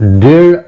1.5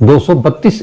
232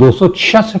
266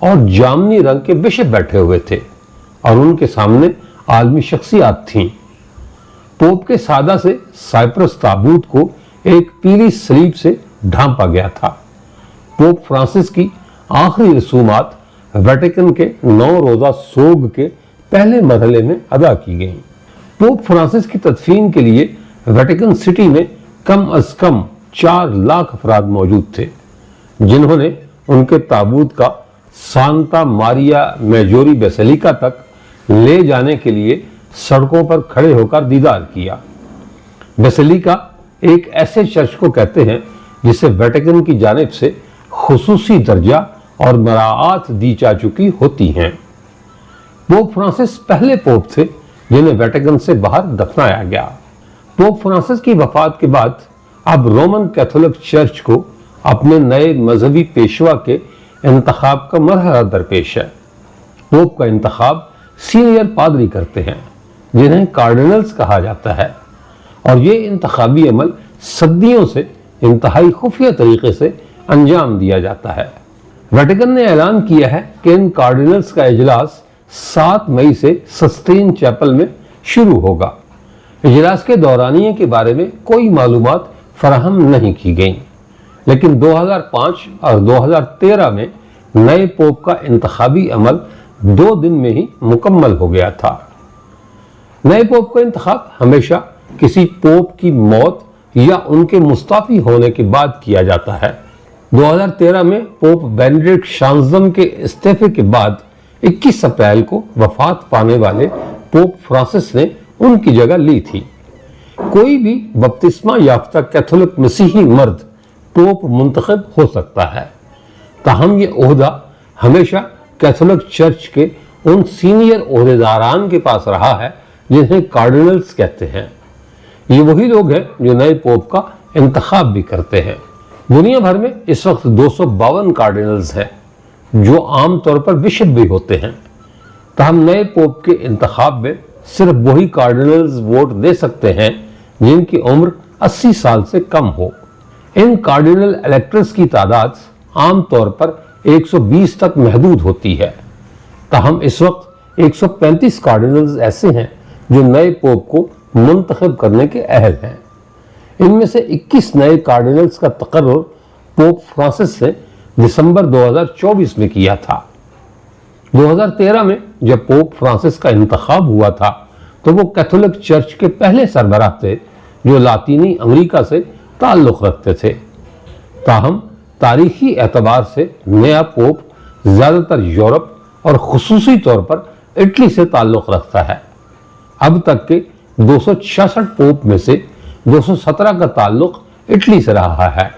اور جامنی رنگ کے بشپ بیٹھے ہوئے تھے اور ان کے سامنے عالمی شخصیات تھیں۔ پوپ کے سادہ سے سائپرس تابوت کو ایک پیلی سلیب سے ڈھانپا گیا تھا۔ پوپ فرانسس کی آخری رسومات ویٹیکن کے 9 روزہ سوگ کے پہلے مرحلے میں ادا کی گئیں۔ پوپ فرانسس کی تدفین کے لیے ویٹیکن سٹی میں کم از کم 4 لاکھ افراد موجود تھے، جنہوں نے ان کے تابوت کا سانتا ماریا میجوری بیسیلیکا تک لے جانے کے لیے سڑکوں پر کھڑے ہو کر دیدار کیا۔ بیسیلیکا ایک ایسے چرچ کو کہتے ہیں جسے ویٹیکن کی جانب سے خصوصی درجہ اور مراعات دی جا چکی ہوتی ہیں۔ پوپ فرانسس پہلے پوپ تھے جنہیں ویٹیکن سے باہر دفنایا گیا۔ پوپ فرانسس کی وفات کے بعد اب رومن کیتھولک چرچ کو اپنے نئے مذہبی پیشوا کے انتخاب کا مرحلہ درپیش ہے۔ پوپ کا انتخاب سینئر پادری کرتے ہیں جنہیں کارڈینلز کہا جاتا ہے، اور یہ انتخابی عمل صدیوں سے انتہائی خفیہ طریقے سے انجام دیا جاتا ہے۔ ویٹیکن نے اعلان کیا ہے کہ ان کارڈینلز کا اجلاس 7 مئی سے سسٹین چیپل میں شروع ہوگا۔ اجلاس کے دورانیے کے بارے میں کوئی معلومات فراہم نہیں کی گئیں، لیکن 2005 اور 2013 میں نئے پوپ کا انتخابی عمل 2 دن میں ہی مکمل ہو گیا تھا۔ نئے پوپ کا انتخاب ہمیشہ کسی پوپ کی موت یا ان کے مستعفی ہونے کے بعد کیا جاتا ہے۔ 2013 میں پوپ بینیڈکٹ 16 کے استعفے کے بعد 21 اپریل کو وفات پانے والے پوپ فرانسس نے ان کی جگہ لی تھی۔ کوئی بھی بپتسمہ یافتہ کیتھولک مسیحی مرد پوپ منتخب ہو سکتا ہے، تاہم یہ عہدہ ہمیشہ کیتھولک چرچ کے ان سینئر عہدیداران کے پاس رہا ہے جنہیں کارڈینلز کہتے ہیں۔ یہ وہی لوگ ہیں جو نئے پوپ کا انتخاب بھی کرتے ہیں۔ دنیا بھر میں اس وقت 252 کارڈینلز ہیں جو عام طور پر بشپ بھی ہوتے ہیں، تاہم نئے پوپ کے انتخاب میں صرف وہی کارڈینلز ووٹ دے سکتے ہیں جن کی عمر 80 سال سے کم ہو۔ ان کارڈینل الیکٹرز کی تعداد عام طور پر 120 تک محدود ہوتی ہے، تاہم اس وقت 135 کارڈینلز ایسے ہیں جو نئے پوپ کو منتخب کرنے کے اہل ہیں۔ ان میں سے 21 نئے کارڈینلز کا تقرر پوپ فرانسس نے دسمبر 2024 میں کیا تھا۔ 2013 میں جب پوپ فرانسس کا انتخاب ہوا تھا تو وہ کیتھولک چرچ کے پہلے سربراہ تھے جو لاطینی امریکہ سے تعلق رکھتے تھے۔ تاہم تاریخی اعتبار سے نیا پوپ زیادہ تر یورپ اور خصوصی طور پر اٹلی سے تعلق رکھتا ہے۔ اب تک کے 266 پوپ میں سے 217 کا تعلق اٹلی سے رہا ہے۔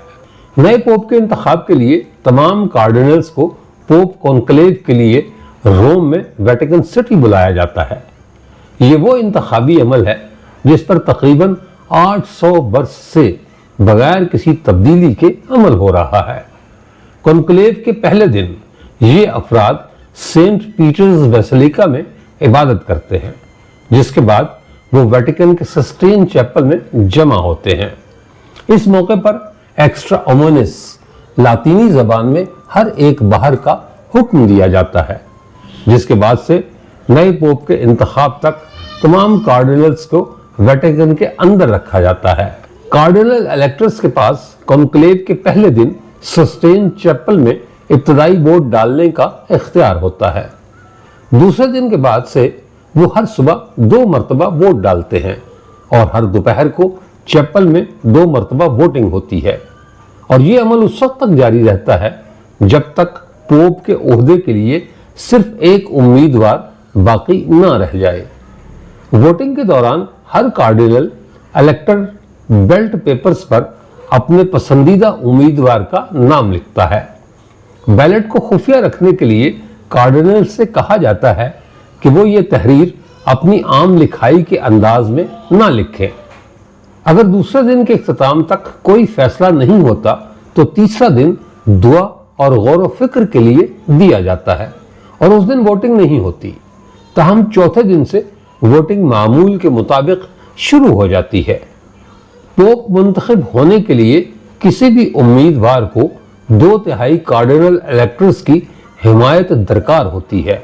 نئے پوپ کے انتخاب کے لیے تمام کارڈینلز کو پوپ کونکلیو کے لیے روم میں ویٹیکن سٹی بلایا جاتا ہے۔ یہ وہ انتخابی عمل ہے جس پر تقریباً 800 برس سے بغیر کسی تبدیلی کے عمل ہو رہا ہے۔ کونکلیو کے پہلے دن یہ افراد سینٹ پیٹرز بیسیلیکا میں عبادت کرتے ہیں، جس کے بعد وہ ویٹیکن کے سسٹین چیپل میں جمع ہوتے ہیں۔ اس موقع پر ایکسٹرا اومنس لاطینی زبان میں ہر ایک باہر کا حکم دیا جاتا ہے، جس کے بعد سے نئے پوپ کے انتخاب تک تمام کارڈینلز کو ویٹیکن کے اندر رکھا جاتا ہے۔ کارڈینل الیکٹرز کے پاس کونکلیو کے پہلے دن سسٹین چیپل میں ابتدائی ووٹ ڈالنے کا اختیار ہوتا ہے۔ دوسرے دن کے بعد سے وہ ہر صبح 2 مرتبہ ووٹ ڈالتے ہیں اور ہر دوپہر کو چیپل میں 2 مرتبہ ووٹنگ ہوتی ہے، اور یہ عمل اس وقت تک جاری رہتا ہے جب تک پوپ کے عہدے کے لیے صرف ایک امیدوار باقی نہ رہ جائے۔ ووٹنگ کے دوران ہر کارڈینل الیکٹر بیلٹ پیپرز پر اپنے پسندیدہ امیدوار کا نام لکھتا ہے۔ بیلٹ کو خفیہ رکھنے کے لیے کارڈینل سے کہا جاتا ہے کہ وہ یہ تحریر اپنی عام لکھائی کے انداز میں نہ لکھیں۔ اگر دوسرے دن کے اختتام تک کوئی فیصلہ نہیں ہوتا تو تیسرا دن دعا اور غور و فکر کے لیے دیا جاتا ہے اور اس دن ووٹنگ نہیں ہوتی۔ تاہم چوتھے دن سے ووٹنگ معمول کے مطابق شروع ہو جاتی ہے۔ پوپ منتخب ہونے کے لیے کسی بھی امیدوار کو 2/3 کارڈینل الیکٹرز کی حمایت درکار ہوتی ہے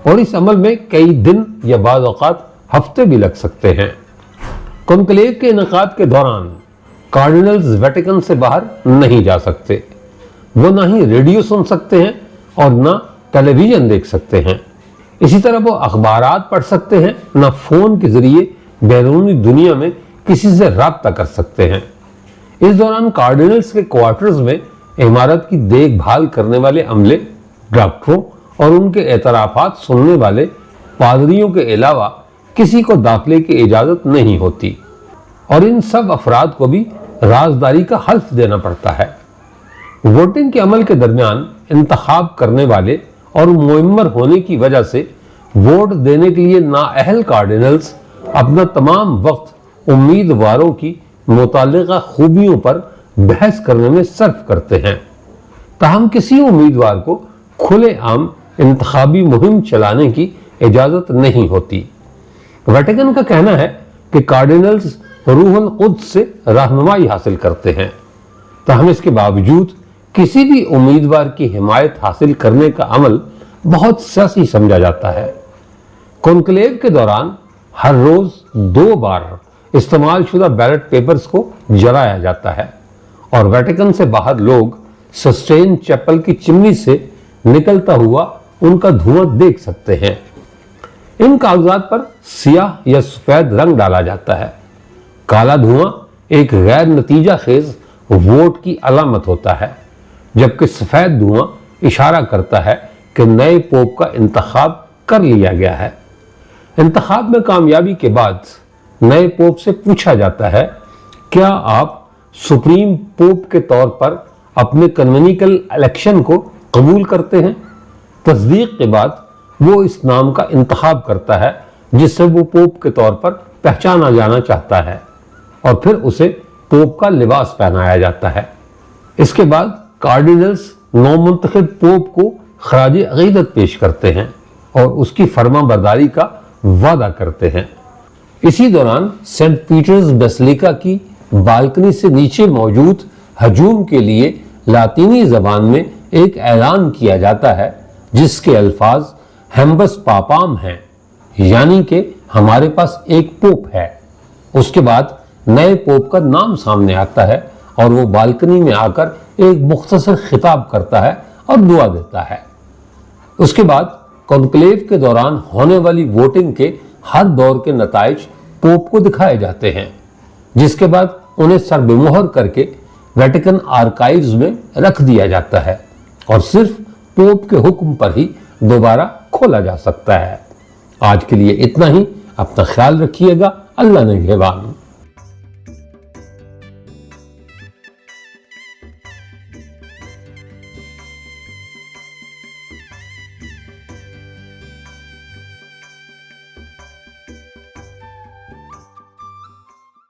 اور اس عمل میں کئی دن یا بعض اوقات ہفتے بھی لگ سکتے ہیں۔ کنکلیو کے انعقاد کے دوران کارڈینلز ویٹیکن سے باہر نہیں جا سکتے۔ وہ نہ ہی ریڈیو سن سکتے ہیں اور نہ ٹیلی ویژن دیکھ سکتے ہیں۔ اسی طرح وہ اخبارات پڑھ سکتے ہیں، نہ فون کے ذریعے بیرونی دنیا میں کسی سے رابطہ کر سکتے ہیں۔ اس دوران کارڈینلز کے کوارٹرز میں عمارت کی دیکھ بھال کرنے والے عملے، ڈاکٹروں اور ان کے اعترافات سننے والے پادریوں کے علاوہ کسی کو داخلے کی اجازت نہیں ہوتی اور ان سب افراد کو بھی رازداری کا حلف دینا پڑتا ہے۔ ووٹنگ کے عمل کے درمیان انتخاب کرنے والے اور معمر ہونے کی وجہ سے ووٹ دینے کے لیے نااہل کارڈینلز اپنا تمام وقت امیدواروں کی متعلقہ خوبیوں پر بحث کرنے میں صرف کرتے ہیں۔ تاہم کسی امیدوار کو کھلے عام انتخابی مہم چلانے کی اجازت نہیں ہوتی۔ ویٹیکن کا کہنا ہے کہ کارڈینلز روح القدس سے رہنمائی حاصل کرتے ہیں، تاہم اس کے باوجود کسی بھی امیدوار کی حمایت حاصل کرنے کا عمل بہت سیاسی سمجھا جاتا ہے۔ کنکلیو کے دوران ہر روز 2 بار استعمال شدہ بیلٹ پیپرز کو جلایا جاتا ہے اور ویٹیکن سے باہر لوگ سسٹین چیپل کی چمنی سے نکلتا ہوا ان کا دھواں دیکھ سکتے ہیں۔ ان کاغذات پر سیاہ یا سفید رنگ ڈالا جاتا ہے۔ کالا دھواں ایک غیر نتیجہ خیز ووٹ کی علامت ہوتا ہے، جبکہ سفید دھواں اشارہ کرتا ہے کہ نئے پوپ کا انتخاب کر لیا گیا ہے۔ انتخاب میں کامیابی کے بعد نئے پوپ سے پوچھا جاتا ہے، کیا آپ سپریم پوپ کے طور پر اپنے کنونیکل الیکشن کو قبول کرتے ہیں؟ تصدیق کے بعد وہ اس نام کا انتخاب کرتا ہے جس سے وہ پوپ کے طور پر پہچانا جانا چاہتا ہے اور پھر اسے پوپ کا لباس پہنایا جاتا ہے۔ اس کے بعد کارڈینلز نومنتخب پوپ کو خراج عقیدت پیش کرتے ہیں اور اس کی فرما برداری کا وعدہ کرتے ہیں۔ اسی دوران سینٹ پیٹرز بیسیلیکا کی بالکنی سے نیچے موجود ہجوم کے لیے لاطینی زبان میں ایک اعلان کیا جاتا ہے جس کے الفاظ ہیمبس پاپام ہیں، یعنی کہ ہمارے پاس ایک پوپ ہے۔ اس کے بعد نئے پوپ کا نام سامنے آتا ہے اور وہ بالکنی میں آ کر ایک مختصر خطاب کرتا ہے اور دعا دیتا ہے۔ اس کے بعد کنکلیو کے دوران ہونے والی ووٹنگ کے ہر دور کے نتائج پوپ کو دکھائے جاتے ہیں، جس کے بعد انہیں سر بمہر کر کے ویٹیکن آرکائیوز میں رکھ دیا جاتا ہے اور صرف پوپ کے حکم پر ہی دوبارہ کھولا جا سکتا ہے۔ آج کے لیے اتنا ہی، اپنا خیال رکھیے گا، اللہ نگہبان۔